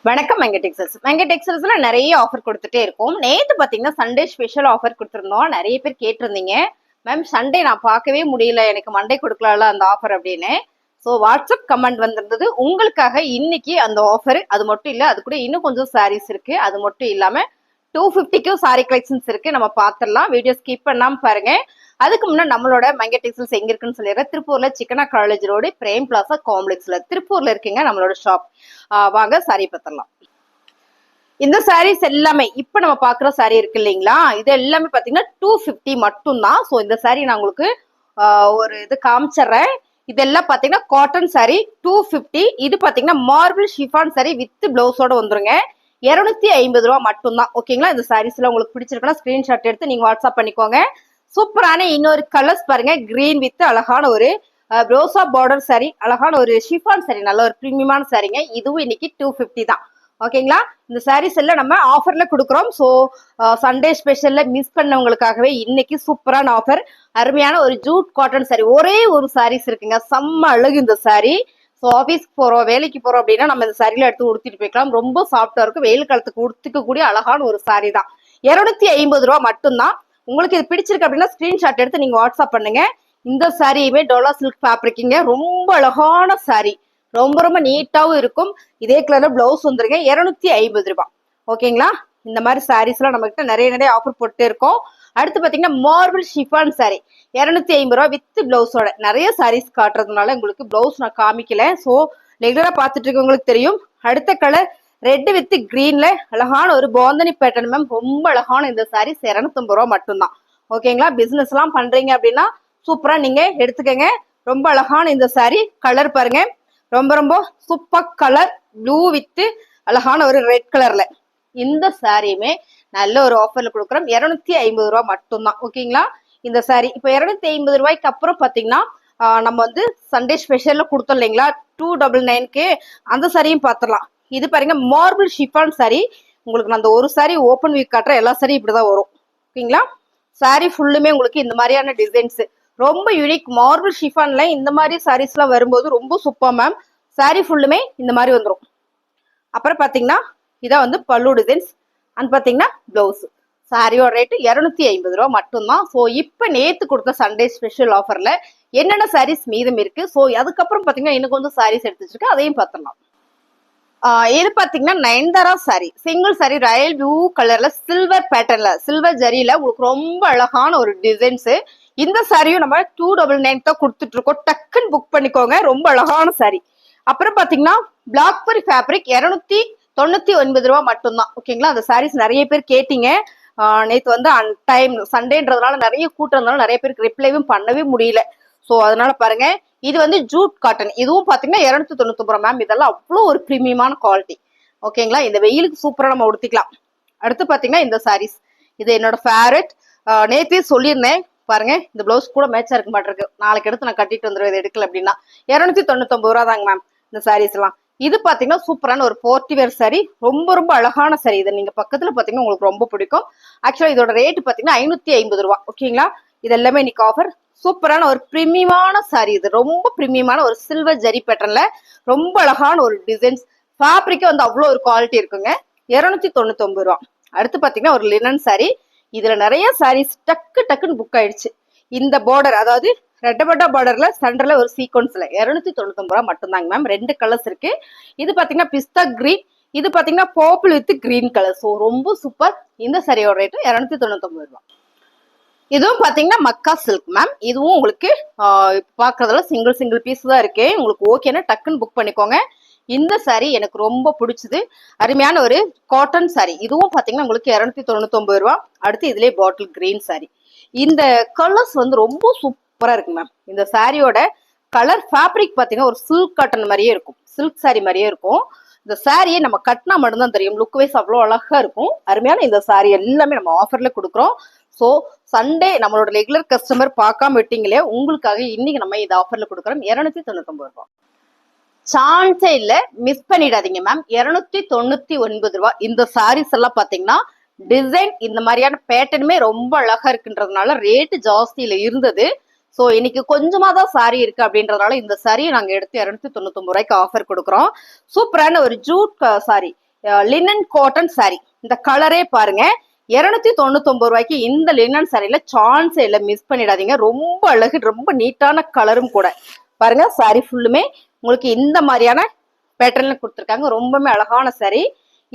வணக்கம் மெங்க டெக்ஸ்டைல்ஸ்ல நிறைய ஆஃபர் கொடுத்துட்டே இருக்கும். நேத்து பாத்தீங்கன்னா சண்டே ஸ்பெஷல் ஆஃபர் கொடுத்துருந்தோம். நிறைய பேர் கேட்டிருந்தீங்க, மேம் சண்டே நான் பார்க்கவே முடியல, எனக்கு மண்டே கொடுக்கலாம்ல அந்த ஆஃபர் அப்படின்னு. ஸோ வாட்ஸ்அப் கமெண்ட் வந்திருந்தது உங்களுக்காக. இன்னைக்கு அந்த ஆஃபர் அது மட்டும் இல்ல, அது கூட இன்னும் கொஞ்சம் சாரீஸ் இருக்கு. அது மட்டும் இல்லாம 250க்கும் சாரி கலெக்ஷன்ஸ் இருக்கு. நம்ம பாத்திரலாம், வீடியோ ஸ்கிப் பண்ணாம பாருங்க. அதுக்கு முன்னாடி நம்மளோட மெங்க டெக்ஸ்டைல்ஸ் எங்க இருக்குன்னு சொல்லிடுறேன். திருப்பூர்ல சிக்கனா காலேஜ் ரோடு பிரேம் பிளாசா காம்ப்ளெக்ஸ்ல திருப்பூர்ல இருக்குங்க நம்மளோட ஷாப். வாங்க சாரி பத்திரலாம். இந்த சாரீஸ் எல்லாமே இப்ப நம்ம பாக்குற சாரி இருக்கு இல்லைங்களா, இது எல்லாமே பாத்தீங்கன்னா 250 மட்டும் தான். ஸோ இந்த சாரி நான் உங்களுக்கு ஒரு இது காமிச்சிடுறேன். இதெல்லாம் பாத்தீங்கன்னா காட்டன் சாரி 250. இது பாத்தீங்கன்னா மார்பிள் ஷிஃபான் சாரி வித் பிளவுஸோட வந்துருங்க. 250 ரூபா மட்டும்தான். ஓகேங்களா, இந்த சாரீஸ் எல்லாம் உங்களுக்கு பிடிச்சிருக்குன்னா ஸ்கிரீன்ஷாட் எடுத்து நீங்க வாட்ஸ்அப் பண்ணிக்கோங்க. சூப்பரான இன்னொரு கலர்ஸ் பாருங்க, கிரீன் வித் அழகான ஒரு ரோசா பார்டர் சாரி, அழகான ஒரு ஷிஃபான் சாரி, நல்ல ஒரு பிரீமியமான சாரிங்க. இதுவும் இன்னைக்கு 250 தான். ஓகேங்களா, இந்த சாரீஸ் எல்லாம் நம்ம ஆஃபர்ல கொடுக்குறோம். ஸோ சண்டே ஸ்பெஷல்ல மிஸ் பண்ணவங்களுக்காகவே இன்னைக்கு சூப்பரான ஆஃபர். அருமையான ஒரு ஜூட் காட்டன் சாரி, ஒரே ஒரு சாரீஸ் இருக்குங்க, செம்ம அழகு இந்த சாரி. ஸோ ஆஃபீஸ்க்கு போறோம், வேலைக்கு போறோம் அப்படின்னா நம்ம இந்த சாரியில எடுத்து உடுத்திட்டு போய்க்கலாம். ரொம்ப சாஃப்டா இருக்கும், வெயில் காலத்துக்கு உடுத்திக்கக்கூடிய அழகான ஒரு சாரி தான். 250 ரூபா மட்டும்தான். உங்களுக்கு இது பிடிச்சிருக்கு அப்படின்னா ஸ்கிரீன்ஷாட் எடுத்து நீங்க வாட்ஸ்அப் பண்ணுங்க. இந்த சாரியுமே டோலா சில்க் ஃபேப்ரிக்கிங்க, ரொம்ப அழகான சாரி, ரொம்ப ரொம்ப நீட்டாவும் இருக்கும். இதே கலர்ல பிளவுஸ் வந்துருங்க. 250 ரூபாய். ஓகேங்களா, இந்த மாதிரி சாரீஸ் எல்லாம் நம்ம கிட்ட நிறைய நிறைய ஆஃபர் போட்டு இருக்கோம். அடுத்து பாத்தீங்கன்னா மார்பிள் ஷிஃபான் சாரி 250 ரூபாய் வித் பிளவுஸோட. நிறைய சாரீஸ் காட்டுறதுனால உங்களுக்கு பிளவுஸ் நான் காமிக்கல. ஸோ ரெகுலரா பார்த்துட்டு இருக்கவங்களுக்கு தெரியும். அடுத்த கலர் ரெட் வித் கிரீன்ல அழகான ஒரு பாந்தனி பேட்டர்ன் மேம், ரொம்ப அழகான இந்த சாரீஸ் 250 ரூபா மட்டும்தான். ஓகேங்களா, பிசினஸ் எல்லாம் பண்றீங்க அப்படின்னா சூப்பரா நீங்க எடுத்துக்கங்க. ரொம்ப அழகான இந்த சாரி, கலர் பாருங்க, ரொம்ப ரொம்ப சூப்பர் கலர், ப்ளூ வித் அழகான ஒரு ரெட் கலர்ல. இந்த சாரியுமே நல்ல ஒரு ஆஃபர்ல கொடுக்குறோம். 250 ரூபாய் மட்டும்தான். ஓகேங்களா, இந்த சாரி இப்ப 250 ரூபாய்க்கு அப்புறம் பாத்தீங்கன்னா நம்ம வந்து சண்டே ஸ்பெஷல்ல கொடுத்தோம் இல்லைங்களா 299க்கு, அந்த சாரியும் பாத்திரலாம். இது பாருங்க மார்பிள் ஷிஃபான் சாரி. உங்களுக்கு நான் அந்த ஒரு சாரி ஓப்பன் வீக் காட்டுற, எல்லா சாரி இப்படிதான் வரும். ஓகேங்களா, சாரி ஃபுல்லுமே உங்களுக்கு இந்த மாதிரியான டிசைன்ஸ், ரொம்ப யூனிக். மார்பிள் ஷிஃபான்ல இந்த மாதிரி சாரீஸ் எல்லாம் வரும்போது ரொம்ப சூப்பர் மேம். சாரி ஃபுல்லுமே இந்த மாதிரி வந்துடும். அப்புறம் பாத்தீங்கன்னா இதான் வந்து பல்லு டிசைன்ஸ், அண்ட் பாத்தீங்கன்னா பிளவுஸ். சாரியோட ரேட்டு 250 ரூபா மட்டும்தான். ஸோ இப்போ நேத்து கொடுத்த சண்டே ஸ்பெஷல் ஆஃபர்ல என்னென்ன சாரீஸ் மீதம் இருக்கு, ஸோ அதுக்கப்புறம் பாத்தீங்கன்னா இன்னும் கொஞ்சம் சாரீஸ் எடுத்து வச்சிருக்கு, அதையும் பார்த்துடலாம். இது பாத்தீங்கன்னா Nayanthara sorry, single sorry, Royal blue கலர்ல சில்வர் பேட்டர்ன்ல, சில்வர் ஜரியில உங்களுக்கு ரொம்ப அழகான ஒரு டிசைன்ஸ். இந்த சாரியும் நம்ம 299 தான் கொடுத்துட்டு இருக்கோம். டக்குன்னு புக் பண்ணிக்கோங்க, ரொம்ப அழகான சாரி. அப்புறம் பாத்தீங்கன்னா பிளாக்பெரி ஃபேப்ரிக் 299 ரூபா மட்டும்தான். ஓகேங்களா, அந்த சாரீஸ் நிறைய பேர் கேட்டீங்க. நேற்று வந்து டைம் சண்டேன்றதுனால நிறைய கூட்டம்னால நிறைய பேருக்கு ரிப்ளைவும் பண்ணவே முடியல. ஸோ அதனால பாருங்க, இது வந்து ஜூட் காட்டன், இதுவும் பாத்தீங்கன்னா 299 ரூபா மேம். இதெல்லாம் அவ்வளோ ஒரு பிரீமியமான குவாலிட்டி. ஓகேங்களா, இந்த வெயிலுக்கு சூப்பரா நம்ம உடுத்திக்கலாம். அடுத்து பாத்தீங்கன்னா இந்த சாரீஸ், இது என்னோட ஃபேவரட். நேத்தே சொல்லியிருந்தேன் பாருங்க, இந்த பிளவுஸ் கூட மேட்சா இருக்க மாட்டிருக்கு, நாளைக்கு எடுத்து நான் கட்டிட்டு வந்துடுவேன் இது எடுக்கல அப்படின்னா. 299 ரூபா தாங்க மேம் இந்த சாரீஸ் எல்லாம். இது பாத்தீங்கன்னா சூப்பரான ஒரு போர்ட்டி வேர் சாரி, ரொம்ப ரொம்ப அழகான சாரி. இதை நீங்க பக்கத்துல பாத்தீங்கன்னா உங்களுக்கு ரொம்ப பிடிக்கும். ஆக்சுவலா இதோட ரேட் பாத்தீங்கன்னா 550 ரூபா. ஓகேங்களா, இது எல்லாமே இன்னைக்கு ஆஃபர். சூப்பரான ஒரு பிரீமியமான சாரி, இது ரொம்ப பிரீமியமான ஒரு சில்வர் ஜரி பேட்டர்ன்ல ரொம்ப அழகான ஒரு டிசைன்ஸ். ஃபேப்ரிக்கே வந்து அவ்வளோ ஒரு குவாலிட்டி இருக்குங்க. 299 ரூபா. அடுத்து பாத்தீங்கன்னா ஒரு லினன் சாரி. இதுல நிறைய சாரீஸ் டக்கு டக்குன்னு புக் ஆயிடுச்சு. இந்த பார்டர், அதாவது ரெட்டபட்டா பார்டர்ல சென்டர்ல ஒரு சீக்வன்ஸ்ல 299 ரூபா மட்டும்தாங்க மேம். 2 கலர்ஸ் இருக்கு. இது பாத்தீங்கன்னா பிஸ்தா கிரீன், இது பாத்தீங்கன்னா purple with green colour. So ரொம்ப சூப்பர். இந்த சாரியோட ரேட்டு 299 ரூபா. இதுவும் பாத்தீங்கன்னா மக்கா சில்க் மேம். இதுவும் உங்களுக்கு பாக்குறதுல சிங்கிள் பீஸ் தான் இருக்கு. உங்களுக்கு ஓகேன்னா டக்குன்னு புக் பண்ணிக்கோங்க. இந்த சாரி எனக்கு ரொம்ப பிடிச்சது, அருமையான ஒரு காட்டன் சாரி. இதுவும் பாத்தீங்கன்னா உங்களுக்கு 299 ரூபா. அடுத்து இதுலயே பாட்டில் கிரீன் சாரி. இந்த கலர்ஸ் வந்து ரொம்ப சூப்பரா இருக்கு மேம். இந்த சாரியோட கலர் ஃபேப்ரிக் பாத்தீங்கன்னா ஒரு சில்க் காட்டன் மாதிரியே இருக்கும், சில்க் சாரி மாதிரியே இருக்கும். இந்த சாரியை நம்ம கட்டினா மட்டும்தான் தெரியும், லுக் வைஸ் அவ்வளோ அழகா இருக்கும். அருமையான இந்த சாரி எல்லாமே நம்ம ஆஃபர்ல கொடுக்குறோம். ஸோ சண்டே நம்மளோட ரெகுலர் கஸ்டமர் பார்க்காம விட்டீங்களே, உங்களுக்காக இன்னைக்கு நம்ம இந்த ஆஃபர்ல கொடுக்குறோம். 299 ரூபா. சான்ஸே இல்ல, மிஸ் பண்ணிடாதீங்க மேம். 299 ரூபா. இந்த சாரீஸ் எல்லாம் பாத்தீங்கன்னா டிசைன் இந்த மாதிரியான பேட்டர்னுமே ரொம்ப அழகா இருக்குன்றதுனால ரேட்டு ஜாஸ்தியில இருந்தது. ஸோ இன்னைக்கு கொஞ்சமா தான் சாரி இருக்கு அப்படின்றதுனால இந்த சாரியை நாங்க எடுத்து 299 ரூபாய்க்கு ஆஃபர் கொடுக்குறோம். சூப்பரான ஒரு jute sari, linen cotton sari. இந்த கலரே பாருங்க 299 ரூபாய்க்கு இந்த லினன் சாரியில சான்ஸ் இல்ல, மிஸ் பண்ணிடாதீங்க. ரொம்ப அழகு, ரொம்ப நீட்டான கலரும் கூட. பாருங்க சாரி ஃபுல்லுமே உங்களுக்கு இந்த மாதிரியான பேட்டர்ன்ல கொடுத்துருக்காங்க. ரொம்பவே அழகான சாரி.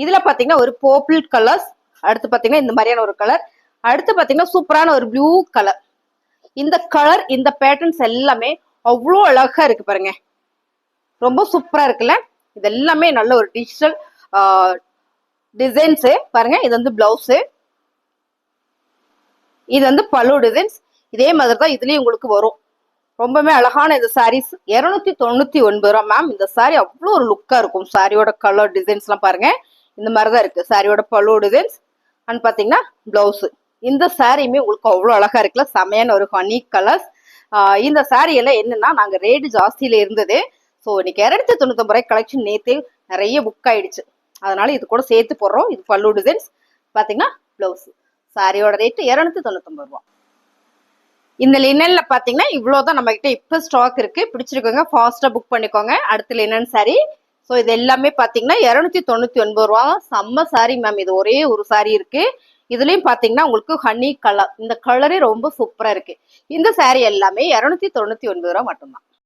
இதுல பாத்தீங்கன்னா ஒரு பர்பிள் கலர்ஸ், அடுத்து பாத்தீங்கன்னா இந்த மாதிரியான ஒரு கலர், அடுத்து பாத்தீங்கன்னா சூப்பரான ஒரு ப்ளூ கலர். இந்த கலர் இந்த பேட்டர்ன்ஸ் எல்லாமே அவ்வளோ அழகா இருக்கு பாருங்க. ரொம்ப சூப்பரா இருக்குல்ல. இது எல்லாமே நல்ல ஒரு டிஜிட்டல் டிசைன்ஸ் பாருங்க. இது வந்து பிளவுஸ், இது வந்து பல்லு டிசைன்ஸ். இதே மாதிரி தான் இதுலயும் உங்களுக்கு வரும். ரொம்பவே அழகான இந்த சாரீஸ் 299 ரூபா மேம். இந்த சாரி அவ்வளோ ஒரு லுக்கா இருக்கும். சாரியோட கலர் டிசைன்ஸ் எல்லாம் பாருங்க இந்த மாதிரிதான் இருக்கு. சாரியோட பல்லு டிசைன்ஸ் அண்ட் பாத்தீங்கன்னா பிளவுஸ். இந்த சாரியுமே உங்களுக்கு அவ்வளோ அழகா இருக்குல்ல, செமையான ஒரு ஹனி கலர்ஸ். இந்த சாரி எல்லாம் என்னன்னா நாங்க ரேட் ஜாஸ்தியில இருந்தது. ஸோ இன்னைக்கு 299 ரூபாய் கலெக்ஷன் நேத்து நிறைய புக் ஆயிடுச்சு. அதனால இது கூட சேர்த்து போடுறோம். இது பல்லு டிசைன்ஸ் பாத்தீங்கன்னா பிளவுஸ். சாரியோட ரேட் 299 ரூபா. இந்த லினன்ல பாத்தீங்கன்னா இவ்வளவுதான் நம்ம கிட்ட இப்ப ஸ்டாக் இருக்கு. பிடிச்சிருக்கோங்க ஃபாஸ்டா புக் பண்ணிக்கோங்க. அடுத்து லினன் சாரி. ஸோ இது எல்லாமே பாத்தீங்கன்னா 299 ரூபா. செம்ம சாரி மேம். இது ஒரே ஒரு சாரி இருக்கு. இதுலயும் பாத்தீங்கன்னா உங்களுக்கு ஹனி கலர், இந்த கலரே ரொம்ப சூப்பரா இருக்கு. இந்த சாரி எல்லாமே 299 ரூபா மட்டும்தான்.